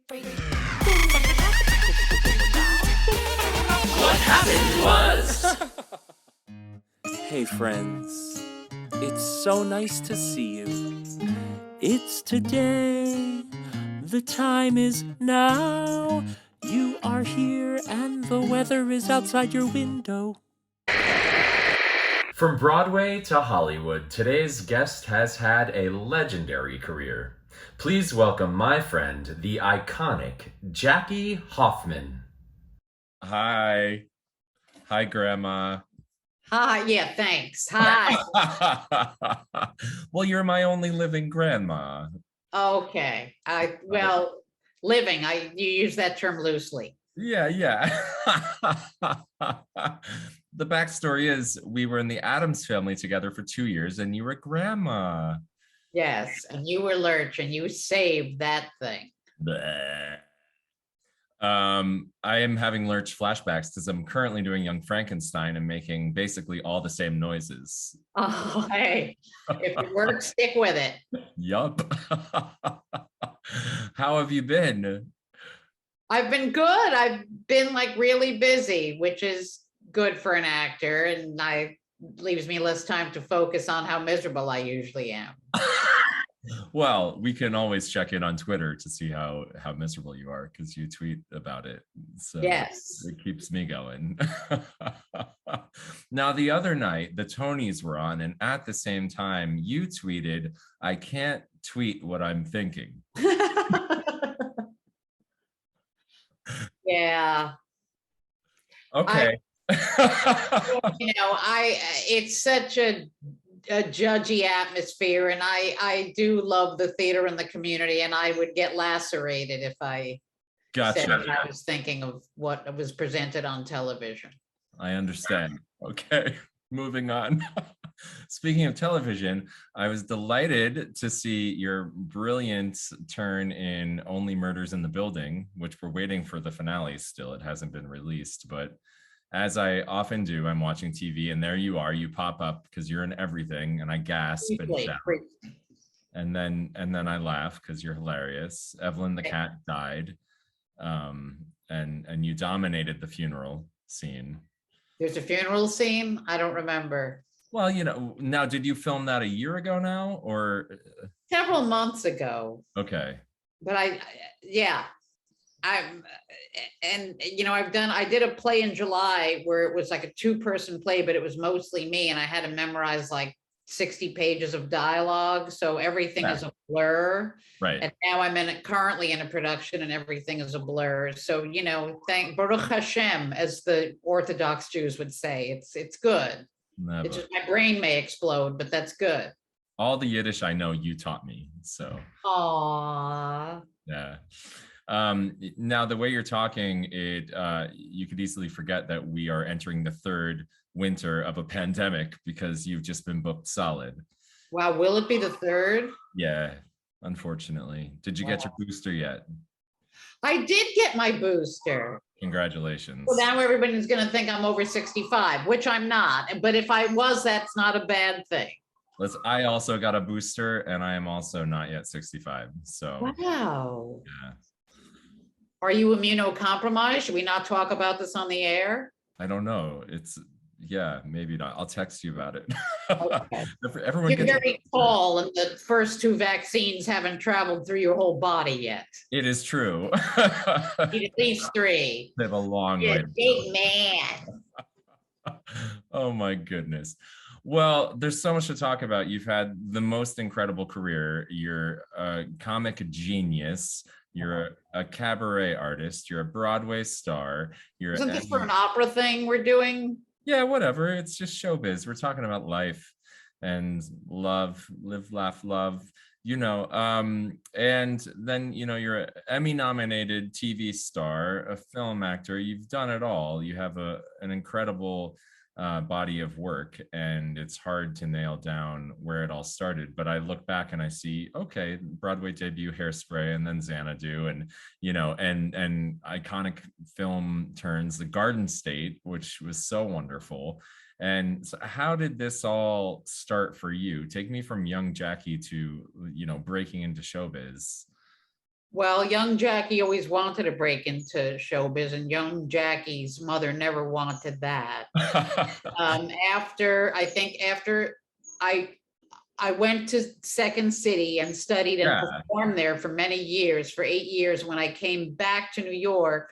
What happened was. Hey friends, it's so nice to see you. It's today, the time is now. You are here and the weather is outside your window. From Broadway to Hollywood, today's guest has had a legendary career. Please welcome my friend, the iconic Jackie Hoffman. Hi. Hi, Grandma. Hi, yeah, thanks. Hi. Well, you're my only living grandma. Okay. Living, you use that term loosely. Yeah. The backstory is we were in the Addams Family together for 2 years and you were grandma. Yes, and you were Lurch and you saved that thing. Bleh. I am having Lurch flashbacks because I'm currently doing Young Frankenstein and making basically all the same noises. Oh, hey, if it works, stick with it. Yup. How have you been? I've been good. I've been like really busy, which is good for an actor, and leaves me less time to focus on how miserable I usually am. Well, we can always check in on Twitter to see how miserable you are because you tweet about it. So yes, it keeps me going. Now, the other night, the Tonys were on, and at the same time, you tweeted, "I can't tweet what I'm thinking." yeah. Okay. It's such a judgy atmosphere, and I do love the theater and the community, and I would get lacerated if I said that I was thinking of what was presented on television. I understand. Okay, moving on. Speaking of television, I was delighted to see your brilliant turn in Only Murders in the Building, which we're waiting for the finale still. It hasn't been released, but as I often do, I'm watching TV and there you are, you pop up because you're in everything and I gasp and shout. And then I laugh because you're hilarious. Evelyn the cat died. And you dominated the funeral scene. There's a funeral scene? I don't remember. Well, now did you film that a year ago now or? Several months ago. Okay. But I did a play in July where it was like a 2-person play, but it was mostly me, and I had to memorize like 60 pages of dialogue. So everything is a blur. Right. And now I'm currently in a production and everything is a blur. So, thank Baruch Hashem, as the Orthodox Jews would say, it's good. Never. It's just my brain may explode, but that's good. All the Yiddish I know you taught me. So. Aww. Yeah. Now the way you're talking, you could easily forget that we are entering the third winter of a pandemic because you've just been booked solid. Wow, will it be the third? Yeah, unfortunately. Did you get your booster yet? I did get my booster. Congratulations. Well, now everybody's going to think I'm over 65, which I'm not. But if I was, that's not a bad thing. I also got a booster and I am also not yet 65. So. Wow. Yeah. Are you immunocompromised? Should we not talk about this on the air? I don't know. Yeah, maybe not. I'll text you about it. Okay. Everyone You're very tall, and the first 2 vaccines haven't traveled through your whole body yet. It is true. You need at least 3. They have a long way. You're a big man. Oh my goodness. Well, there's so much to talk about. You've had the most incredible career. You're a comic genius. You're a cabaret artist. You're a Broadway star. Isn't this for an opera thing we're doing? Yeah, whatever. It's just showbiz. We're talking about life and love, live, laugh, love, and then, you're an Emmy-nominated TV star, a film actor. You've done it all. You have an incredible body of work, and it's hard to nail down where it all started. But I look back and I see, okay, Broadway debut Hairspray, and then Xanadu, and and iconic film turns, The Garden State, which was so wonderful. And so how did this all start for you? Take me from young Jackie to breaking into showbiz. Well, young Jackie always wanted to break into showbiz, and young Jackie's mother never wanted that. After I I went to Second City and studied and Yeah. performed there for many years, for 8 years. When I came back to New York,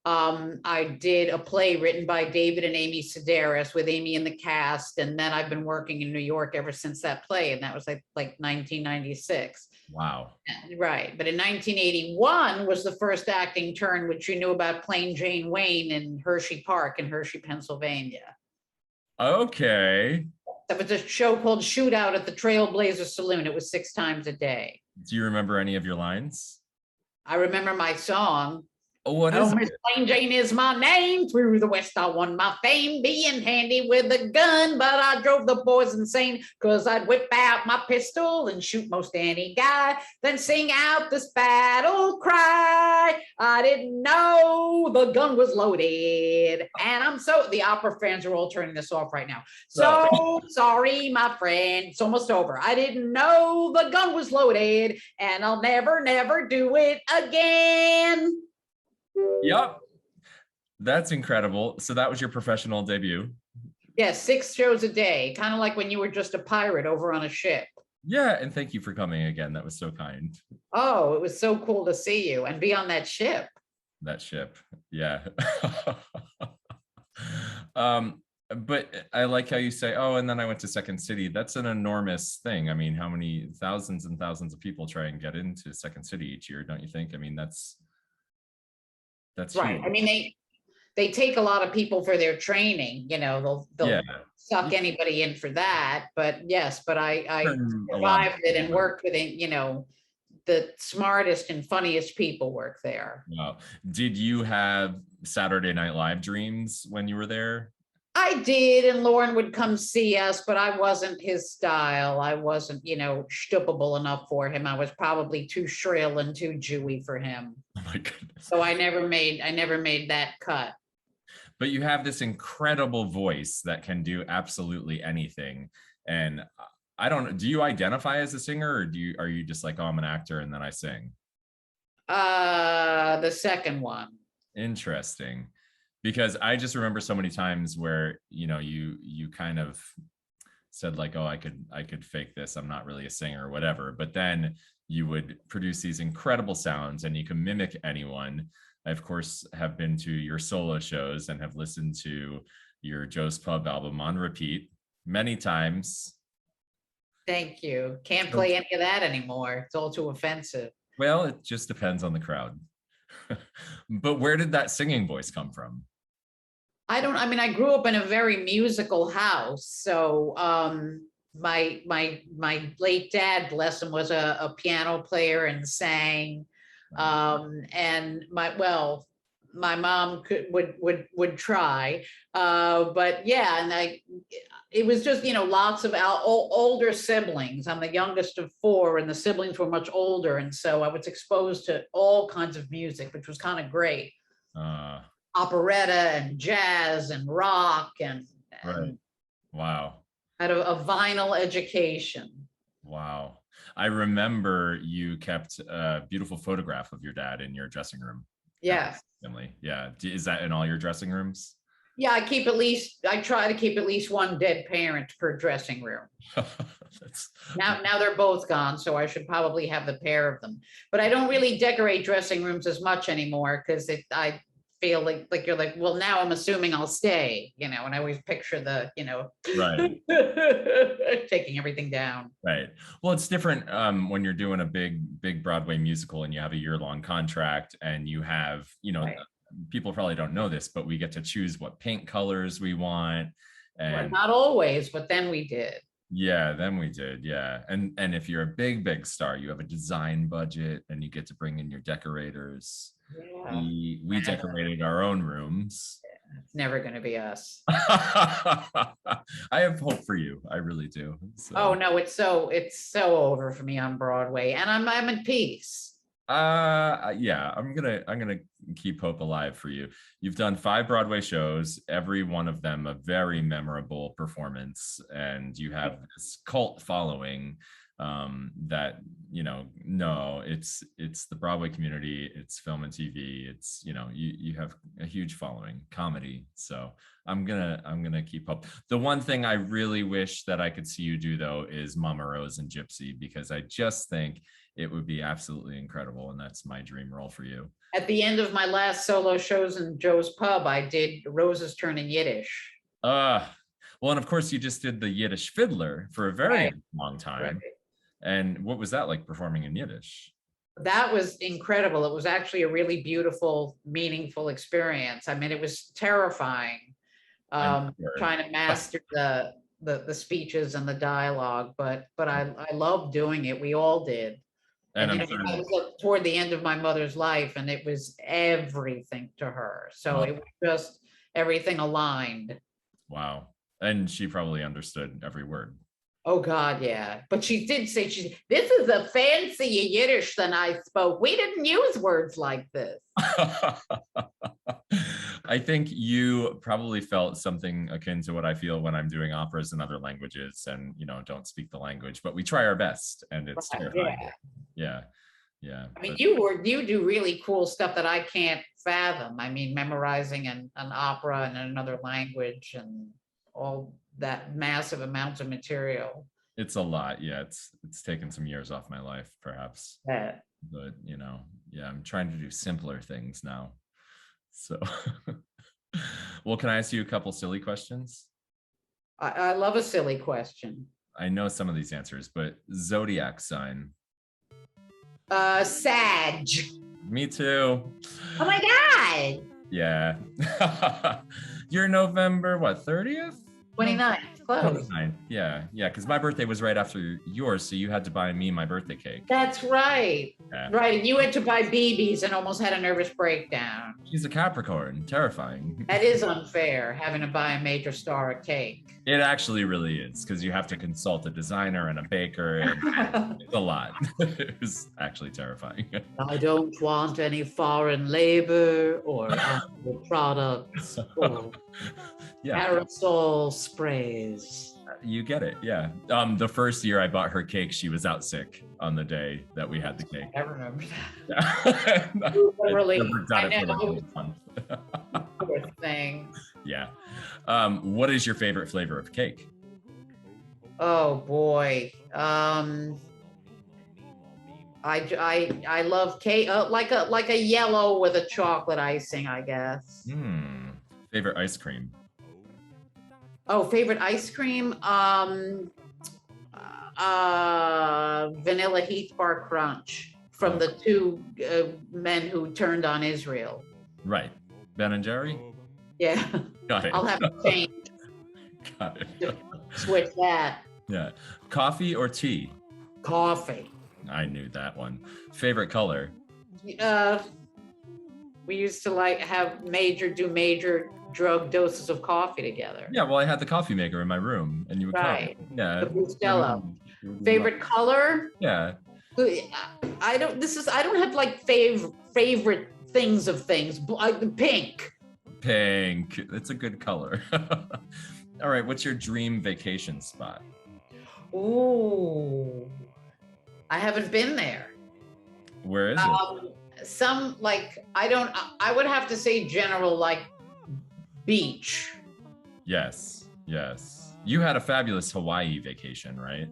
I did a play written by David and Amy Sedaris with Amy in the cast, and then I've been working in New York ever since that play, and that was like 1996. Wow. Right, but in 1981 was the first acting turn, which you knew about Plain Jane Wayne in Hershey Park in Hershey, Pennsylvania. Okay. That was a show called Shootout at the Trailblazer Saloon. It was 6 times a day. Do you remember any of your lines? I remember my song. Oh, what is Miss it? Plain Jane is my name. Through the West, I won my fame, being handy with a gun. But I drove the boys insane, cause I'd whip out my pistol and shoot most any guy, then sing out this battle cry. I didn't know the gun was loaded. And the opera fans are all turning this off right now. So sorry, my friend. It's almost over. I didn't know the gun was loaded, and I'll never, never do it again. Yep. That's incredible. So that was your professional debut. Yeah, 6 shows a day, kind of like when you were just a pirate over on a ship. Yeah, and thank you for coming again. That was so kind. Oh, it was so cool to see you and be on that ship. That ship. Yeah. But I like how you say, oh, and then I went to Second City. That's an enormous thing. I mean, how many thousands and thousands of people try and get into Second City each year, don't you think? I mean, that's right. huge. I mean, they take a lot of people for their training, they'll suck anybody in for that. But yes, but I survived it and worked with it, the smartest and funniest people work there. Wow. Did you have Saturday Night Live dreams when you were there? I did, and Lauren would come see us, but I wasn't his style. I wasn't, stoopable enough for him. I was probably too shrill and too Jewy for him. Oh my goodness. So I never made that cut. But you have this incredible voice that can do absolutely anything. And I don't, do you identify as a singer, or are you just like, oh, I'm an actor and then I sing? The second one. Interesting. Because I just remember so many times where, you kind of said like, oh, I could fake this. I'm not really a singer or whatever. But then you would produce these incredible sounds and you can mimic anyone. I, of course, have been to your solo shows and have listened to your Joe's Pub album on repeat many times. Thank you. Can't play any of that anymore. It's all too offensive. Well, it just depends on the crowd. But where did that singing voice come from? I grew up in a very musical house. So my late dad, bless him, was a piano player and sang. And my mom would try. But yeah, and it was just, lots of older siblings. I'm the youngest of 4, and the siblings were much older. And so I was exposed to all kinds of music, which was kind of great. Operetta and jazz and rock and right. Wow. Had a vinyl education. Wow. I remember you kept a beautiful photograph of your dad in your dressing room. Yes. Family. Yeah. Is that in all your dressing rooms? Yeah, I try to keep at least one dead parent per dressing room. Now they're both gone, so I should probably have the pair of them. But I don't really decorate dressing rooms as much anymore because I feel like you're like, well, now I'm assuming I'll stay, and I always picture the, right. taking everything down. Right. Well, it's different when you're doing a big Broadway musical and you have a year-long contract and you have, right. People probably don't know this, but we get to choose what paint colors we want. And well, not always, but then we did. Yeah, then we did. Yeah. And if you're a big star, you have a design budget and you get to bring in your decorators. Yeah. We decorated our own rooms. It's never going to be us. I have hope for you. I really do. So. Oh no, it's so over for me on Broadway, and I'm in peace. Yeah, I'm gonna keep hope alive for you. You've done 5 Broadway shows, every one of them a very memorable performance, and you have this cult following. that, no, it's the Broadway community, it's film and TV, it's, you have a huge following, comedy. So I'm gonna keep up. The one thing I really wish that I could see you do though is Mama Rose and Gypsy, because I just think it would be absolutely incredible, and that's my dream role for you. At the end of my last solo shows in Joe's Pub, I did Rose's Turn in Yiddish. Well, and of course you just did the Yiddish Fiddler for a very long time. Right. And what was that like, performing in Yiddish? That was incredible. It was actually a really beautiful, meaningful experience. I mean, it was terrifying, trying to master the speeches and the dialogue, but I loved doing it. We all did. And I was toward the end of my mother's life, and it was everything to her. So it was just everything aligned. Wow. And she probably understood every word. Oh God, yeah. But she did say, this is a fancier Yiddish than I spoke. We didn't use words like this. I think you probably felt something akin to what I feel when I'm doing operas in other languages and, don't speak the language, but we try our best, and it's terrifying. Yeah. I mean, you do really cool stuff that I can't fathom. I mean, memorizing an opera in another language and all that massive amounts of material. It's a lot. Yeah, it's taken some years off my life, perhaps. Yeah. But I'm trying to do simpler things now. So well, can I ask you a couple silly questions? I love a silly question. I know some of these answers, but zodiac sign. Sag. Me too. Oh my God. Yeah. You're November, what, 30th? 29th. Close. Yeah, because my birthday was right after yours, so you had to buy me my birthday cake. That's right. Yeah. Right, and you had to buy BBs and almost had a nervous breakdown. She's a Capricorn, terrifying. That is unfair, having to buy a major star a cake. It actually really is, because you have to consult a designer and a baker, and it's a lot. It was actually terrifying. I don't want any foreign labor or products or aerosol sprays. You get it, yeah. The first year I bought her cake, she was out sick on the day that we had the cake. I remember that. Really, I know. Poor thing. Yeah. What is your favorite flavor of cake? Oh boy. I love cake, like a yellow with a chocolate icing, I guess. Favorite ice cream? Oh, favorite ice cream? Vanilla Heath Bar Crunch from the two men who turned on Israel. Right. Ben and Jerry? Yeah. Got it. I'll have to change. Got it. Switch that. Yeah. Coffee or tea? Coffee. I knew that one. Favorite color? We used to do major drug doses of coffee together. Yeah, well, I had the coffee maker in my room, and you would right. Come. Yeah. The Bustelo. Favorite color? Yeah. I don't have like favorite things of things. Pink. Pink. It's a good color. All right. What's your dream vacation spot? Ooh, I haven't been there. Where is it? I would have to say general, like beach. Yes. You had a fabulous Hawaii vacation, right?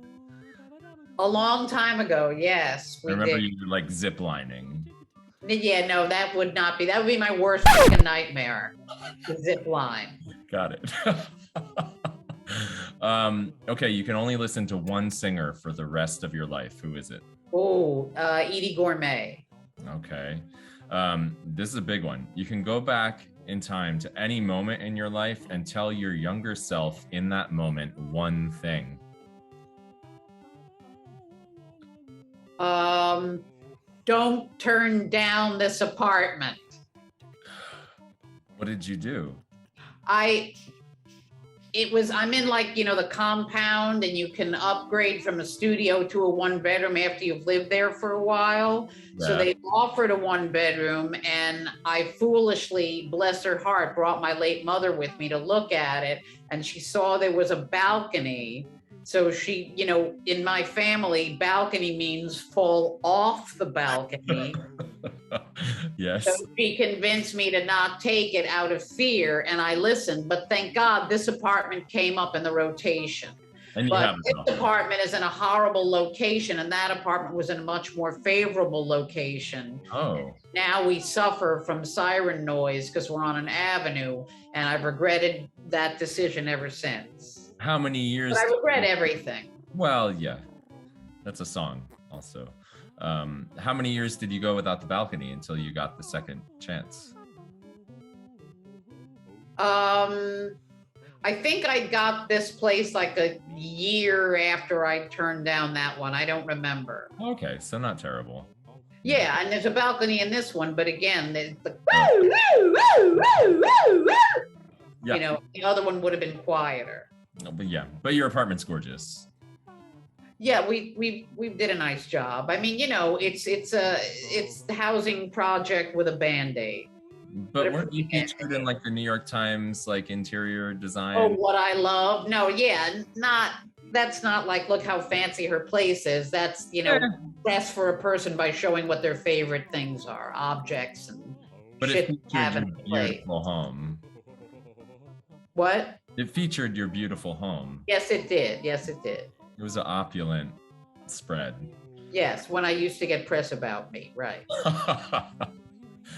A long time ago, yes. I remember you like zip lining. Yeah, no, that would not be. That would be my worst fucking nightmare. The zip line. Got it. Okay, you can only listen to one singer for the rest of your life. Who is it? Oh, Edie Gourmet. Okay. This is a big one. You can go back in time to any moment in your life and tell your younger self in that moment one thing. Don't turn down this apartment. What did you do? I'm in like, the compound, and you can upgrade from a studio to a 1-bedroom after you've lived there for a while. Yeah. So they offered a 1-bedroom, and I foolishly, bless her heart, brought my late mother with me to look at it. And she saw there was a balcony. So she, in my family, balcony means fall off the balcony. Yes. So she convinced me to not take it out of fear, and I listened. But thank God this apartment came up in the rotation. And you But have this it. apartment is in a horrible location, and that apartment was in a much more favorable location. Oh. Now we suffer from siren noise because we're on an avenue, and I've regretted that decision ever since. How many years? But I regret everything. Well, yeah, that's a song also. How many years did you go without the balcony until you got the second chance? I think I got this place like a year after I turned down that one. I don't remember. Okay, so not terrible. Yeah, and there's a balcony in this one, but again, there's the Yeah. the other one would have been quieter. No, but your apartment's gorgeous. Yeah, we did a nice job. I mean, it's the housing project with a Band-Aid. But weren't you featured in like the New York Times like interior design? Oh, what I love. No, yeah, that's not like, look how fancy her place is. That's, best for a person by showing what their favorite things are, objects and But shit it to have featured in your a place. beautiful home. What? It featured your beautiful home. Yes, it did. Yes, it did. It was an opulent spread. Yes, when I used to get press about me, right.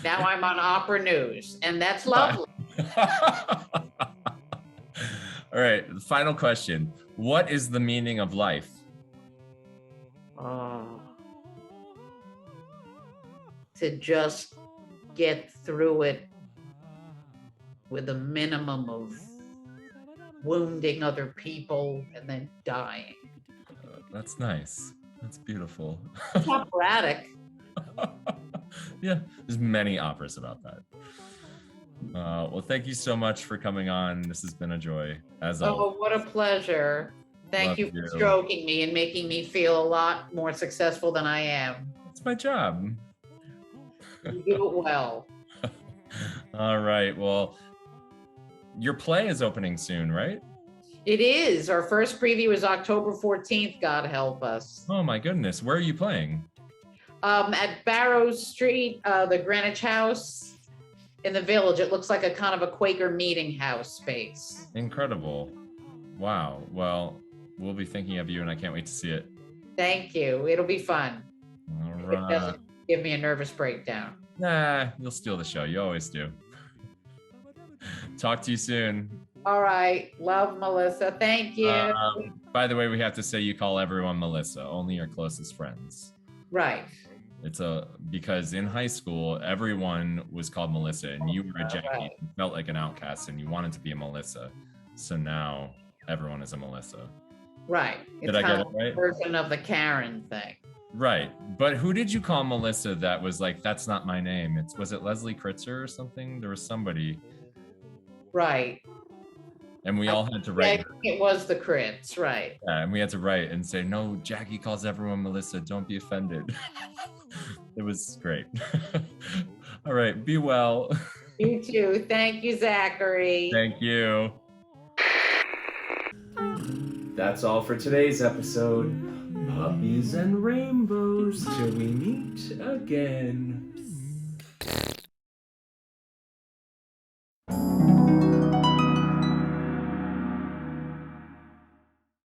Now I'm on Opera News, and that's lovely. All right, the final question. What is the meaning of life? To just get through it with a minimum of wounding other people and then dying. That's nice. That's beautiful. It's operatic. Yeah, there's many operas about that. Well, thank you so much for coming on. This has been a joy, as always. Oh, what a pleasure. Thank Love you for you. stroking me and making me feel a lot more successful than I am. It's my job. You do it well. All right, well, your play is opening soon, right? It is. Our first preview is October 14th, God help us. Oh my goodness, where are you playing? At Barrows Street, the Greenwich House in the Village. It looks like a kind of a Quaker meeting house space. Incredible. Wow. Well, we'll be thinking of you and I can't wait to see it. Thank you. It'll be fun. All If it right. doesn't give me a nervous breakdown. Nah, you'll steal the show. You always do. Talk to you soon. All right. Love, Melissa. Thank you. By the way, we have to say you call everyone Melissa, only your closest friends. Right. Because in high school, everyone was called Melissa and you were a Jackie. Right. You felt like an outcast and you wanted to be a Melissa. So now everyone is a Melissa. Right. Did I get it right? The version of the Karen thing. Right. But who did you call Melissa that was like, that's not my name? Was it Leslie Kritzer or something? There was somebody. Right. And we all had to write. Yeah, it was the Crits, right. Yeah, and we had to write and say, no, Jackie calls everyone Melissa. Don't be offended. It was great. All right. Be well. You too. Thank you, Zachary. Thank you. That's all for today's episode. Puppies and rainbows till we meet again.